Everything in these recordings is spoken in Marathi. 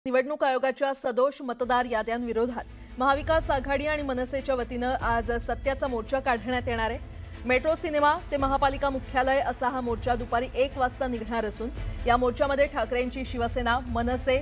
निवडणूक आयोगाच्या सदोष मतदार याद्यांविरोधात महाविकास आघाडी आणि मनसेच्या वतीनं आज सत्याचा मोर्चा काढण्यात येणार आहे। मेट्रो सिनेमा ते महापालिका मुख्यालय असा हा मोर्चा दुपारी 1 वाजता निघणार असून या मोर्चामध्ये ठाकरेंची शिवसेना, मनसे,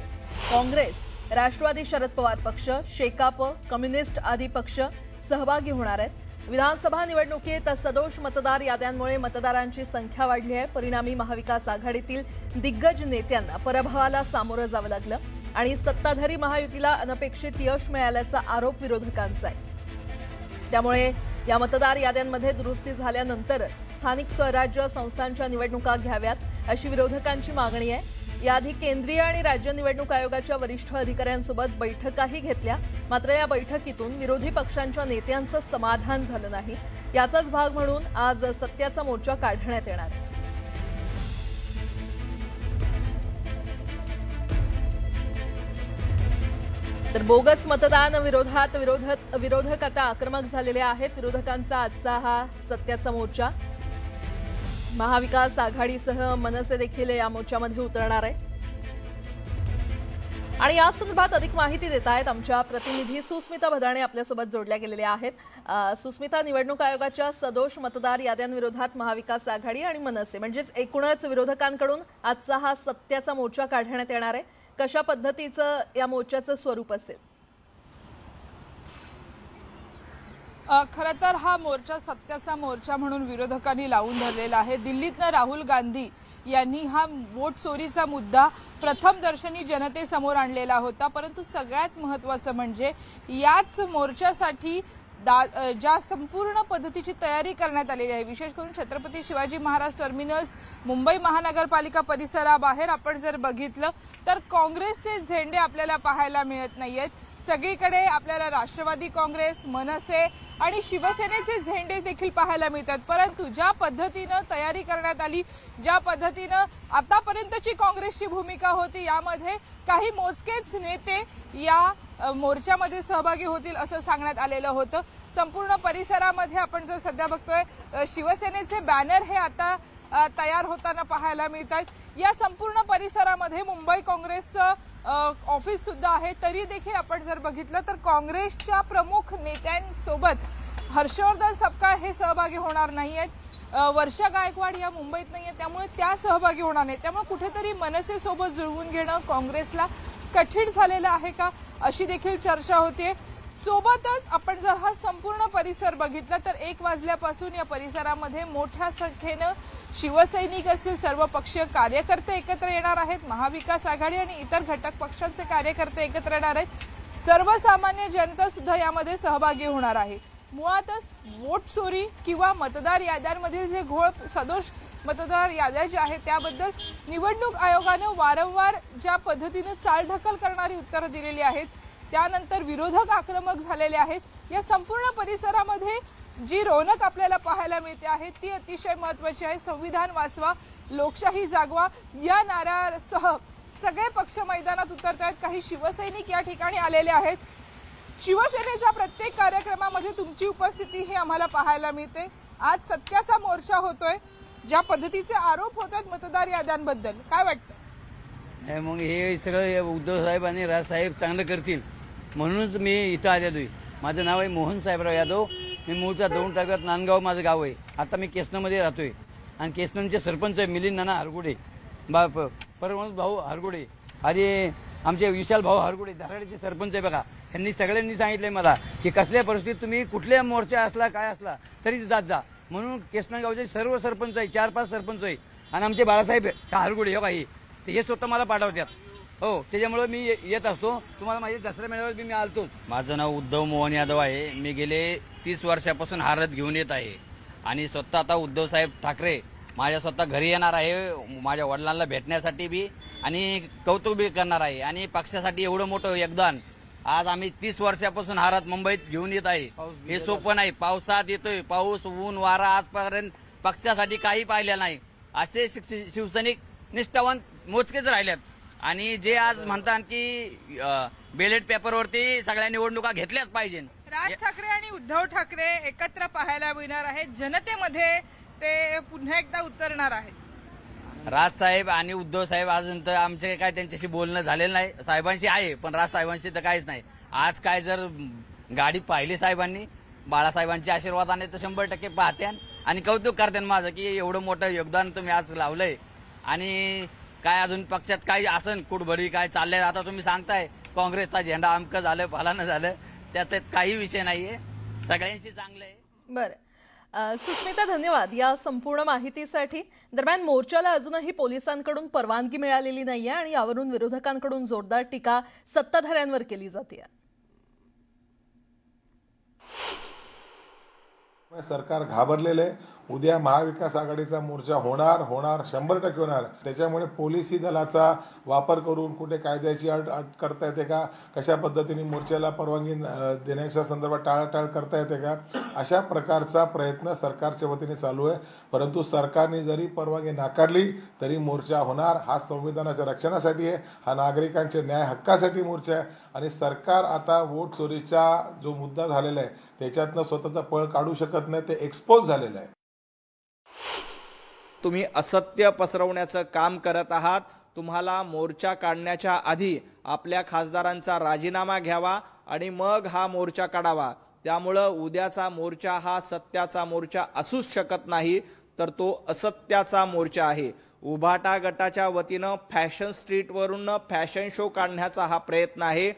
काँग्रेस, राष्ट्रवादी शरद पवार पक्ष, शेकाप, कम्युनिस्ट आदी पक्ष सहभागी होणार आहेत। विधानसभा निवडणुकीत सदोष मतदार याद्यांमुळे मतदारांची संख्या वाढली आहे। परिणामी महाविकास आघाडीतील दिग्गज नेत्यांना पराभवाला सामोरं जावं लागलं आणि सत्ताधारी महायुतीला अनपेक्षित यश मिळाल्याचा आरोप विरोधकांचा आहे। त्यामुळे या मतदार याद्यांमध्ये दुरुस्ती झाल्यानंतरच स्थानिक स्वराज्य संस्थांच्या निवडणुका घ्याव्यात अशी विरोधकांची मागणी आहे। याआधी केंद्रीय आणि राज्य निवडणूक आयोगाच्या वरिष्ठ अधिकाऱ्यांसोबत बैठकाही घेतल्या, मात्र या बैठकीतून विरोधी पक्षांच्या नेत्यांचं समाधान झालं नाही। याचाच भाग म्हणून आज सत्याचा मोर्चा काढण्यात येणार आहे। तर बोगस मतदान विरोधात विरोधक आता आक्रमक झालेले आहेत। विरोधकांचा आजचा हा सत्याचा मोर्चा महाविकास आघाडीसह मनसे देखील या मोर्चामध्ये उतरणार आहे आणि या संदर्भात अधिक माहिती देत आहेत आमच्या प्रतिनिधी सुस्मिता भदाणे आपल्यासोबत जोडल्या गेलेल्या आहेत। सुस्मिता, निवडणूक आयोगाच्या सदोष मतदार याद्यांविरोधात महाविकास आघाडी आणि मनसे म्हणजेच एकूणच विरोधकांकडून आजचा हा सत्याचा मोर्चा काढण्यात येणार आहे। कशा पद्धतीचं या मोर्चाचं स्वरूप असेल? खरं तर हा मोर्चा सत्याचा मोर्चा म्हणून विरोधकांनी लावून धरलेला आहे। दिल्लीतनं राहुल गांधी यांनी हा वोट चोरीचा मुद्दा प्रथम दर्शनी जनतेसमोर आणलेला होता, परंतु सगळ्यात महत्त्वाचं म्हणजे याच मोर्चासाठी ज्या संपूर्ण पद्धतीची तयारी करण्यात आलेली आहे, विशेष करून छत्रपती शिवाजी महाराज टर्मिनस मुंबई महानगरपालिका परिसराबाहेर आपण जर बघितलं तर काँग्रेसचे झेंडे आपल्याला पाहायला मिळत नाहीयेत। सगळीकडे आपल्याला राष्ट्रवादी काँग्रेस, मनसे आणि शिवसेनेचे झेंडे देखील पाहायला मिळतात, परंतु ज्या पद्धतीनं तयारी करण्यात आली, ज्या पद्धतीनं आतापर्यंतची काँग्रेसची भूमिका होती, यामध्ये काही मोजकेच नेते या मोर्चामध्ये सहभागी होतील असं सांगण्यात आलेलं होतं। संपूर्ण परिसरामध्ये आपण जर सध्या बघतोय शिवसेनेचे बॅनर हे आता तयार होताना पाहायला मिळतात। या संपूर्ण परिसरामध्ये मुंबई काँग्रेसचं ऑफिस सुद्धा आहे, तरी देखील आपण जर बघितलं तर काँग्रेसच्या प्रमुख नेत्यांसोबत हर्षवर्धन सपकाळ हे सहभागी होणार नाहीयेत। वर्षा गायकवाड या मुंबईत नाहीये, त्यामुळे त्या सहभागी होणार नाहीत। त्यामुळे कुठेतरी मनसे सोबत जुळवून घेणं काँग्रेसला कठीण झालेलं आहे का अशी देखील चर्चा होते। सोबतच आपण जर हा संपूर्ण परिसर बघितला तर 1 वाजल्यापासून या परिसरामध्ये मोठ्या संख्येनं शिवसैनिक असतील, सर्व पक्षीय कार्यकर्ते एकत्र येणार आहेत। महाविकास आघाडी आणि इतर घटक पक्षांचे कार्यकर्ते एकत्र येणार आहेत। सर्वसामान्य जनता सुद्धा यामध्ये सहभागी होणार आहे। मुळातच वोट चोरी किंवा मतदार याद्यांमधील जे घोळ, सदोष मतदार याद्या ज्या आहेत त्याबद्दल निवडणूक आयोगानं वारंवार ज्या पद्धतीने चालढकल करणारी उत्तरं दिलेली आहेत, त्यानंतर विरोधक आक्रमक झालेले आहेत। या संपूर्ण परिसरामध्ये जी रौनक आपल्याला पाहायला मिळते आहे ती अतिशय महत्त्वाची आहे। संविधान वाचवा, लोकशाही जागवा या नाऱ्यासह सगळे पक्ष मैदानात उतरत आहेत। काही शिवसैनिक या ठिकाणी आलेले आहेत। शिवसेनेच्या प्रत्येक कार्यक्रमामध्ये तुमची उपस्थिती ही आम्हाला पाहायला मिळते। आज सत्याचा मोर्चा होतोय, ज्या पद्धतीचे आरोप होत आहेत मतदार याद्यांबद्दल, काय वाटतं? मग हे सगळं उद्धव साहेब आणि राजसाहेब चांगलं करतील म्हणूनच मी इथं आलेलो आहे। माझं नाव आहे मोहन साहेबराव यादव। मी मूळचा दौंड तालुक्यात नांदगाव माझं गाव आहे। आता मी केसनमध्ये राहतोय आणि केसनचे सरपंच आहे मिलिंद नाना हरगुडे, परमहंस भाऊ हरगुडे आणि आमचे विशाल भाऊ हरगुडे धाराडीचे सरपंच आहे बघा। त्यांनी सगळ्यांनी सांगितलंय मला की कसल्या परिस्थितीत तुम्ही कुठल्या मोर्चा असला काय असला तरी जात जा म्हणून। केसनगावचे सर्व सरपंच आहे, 4-5 सरपंच आहे आणि आमचे बाळासाहेब हरगुडे हे काही ते स्वतः मला पाठवतात। हो, त्याच्यामुळे मी येत असतो। तुम्हाला माझ्या दसरा मेळाव्यात मी आलतो। माझं नाव उद्धव मोहन यादव आहे। मी गेले 30 वर्षापासून हा रथ घेऊन येत आहे आणि स्वतः आता उद्धव साहेब ठाकरे माझ्या स्वतः घरी येणार आहे, माझ्या वडिलांना भेटण्यासाठी बी आणि कौतुक बी करणार आहे आणि पक्षासाठी एवढं मोठं योगदान आज आम्ही 30 वर्षापासून हा रथ मुंबईत घेऊन येत आहे। हे सोपं नाही, पावसात येतोय, पाऊस ऊन वारा आजपर्यंत पक्षासाठी काही पाहिलं नाही। असे शिवसैनिक निष्ठावंत मोजकेच राहिल्यात आणि जे आज म्हणतात की बॅलेट पेपरवरती सगळ्या निवडणुका घेतल्याच पाहिजे। राज ठाकरे आणि उद्धव ठाकरे एकत्र पाहायला मिळणार आहेत, जनतेमध्ये ते पुन्हा एकदा उतरणार आहेत। राजसाहेब आणि उद्धव साहेब अजून तर आमचे काय त्यांच्याशी बोलणं झालेलं नाही. साहेबांशी आहे पण राजसाहेबांशी तर काहीच नाही. आज काय जर गाडी पाहिली साहेबांनी बाळासाहेबांच्या आशीर्वादाने तर 100% पाहत्यान आणि कौतुक करत्यान माझं की एवढं मोठं योगदान तुम्ही आज लावलंय. आणि काय अजून पक्षात काही असन कुठभरी काय चाललंय आता तुम्ही सांगताय काँग्रेसचा झेंडा अमकं झालं फलानं झालं, त्याच्यात काही विषय नाहीये. सगळ्यांशी चांगलं आहे. बरं सुस्मिता, धन्यवाद या संपूर्ण माहितीसाठी. दरम्यान मोर्चाला अजूनही पोलिसांकडून परवानगी मिळालेली नाहीये आणि यावरून विरोधकांकडून जोरदार टीका सत्ताधाऱ्यांवर केली जाते. सरकार घाबरलेले आहे. उद्या महाविकास आघाडीचा मोर्चा होणार 100% होणार. त्याच्यामुळे पोलिसी दलाचा वापर करून कुठे कायद्याची अट करता येते का, कशा पद्धतीने मोर्चाला परवानगी देण्याच्या संदर्भात टाळाटाळ करता येते का, अशा प्रकारचा प्रयत्न सरकारच्या वतीने चालू आहे. परंतु सरकारने जरी परवानगी नाकारली तरी मोर्चा होणार. हा संविधानाच्या रक्षणासाठी आहे, हा नागरिकांच्या न्याय हक्कासाठी मोर्चा आहे. आणि सरकार आता वोट चोरीचा जो मुद्दा झालेला आहे त्याच्यातनं स्वतःचा पळ काढू शकत नाही. ते एक्सपोज झालेलं आहे. तुम्ही असत्य पसरवण्याचं काम करत आहात. तुम्हाला मोर्चा काढण्याच्या आधी आपल्या खासदारांचा राजीनामा घ्यावा आणि मग हा मोर्चा काढावा. त्यामुळं उद्याचा मोर्चा हा सत्याचा मोर्चा असूच शकत नाही, तर तो असत्याचा मोर्चा आहे. उभाटा गटाच्या वतीनं फॅशन स्ट्रीटवरून फॅशन शो काढण्याचा हा प्रयत्न आहे.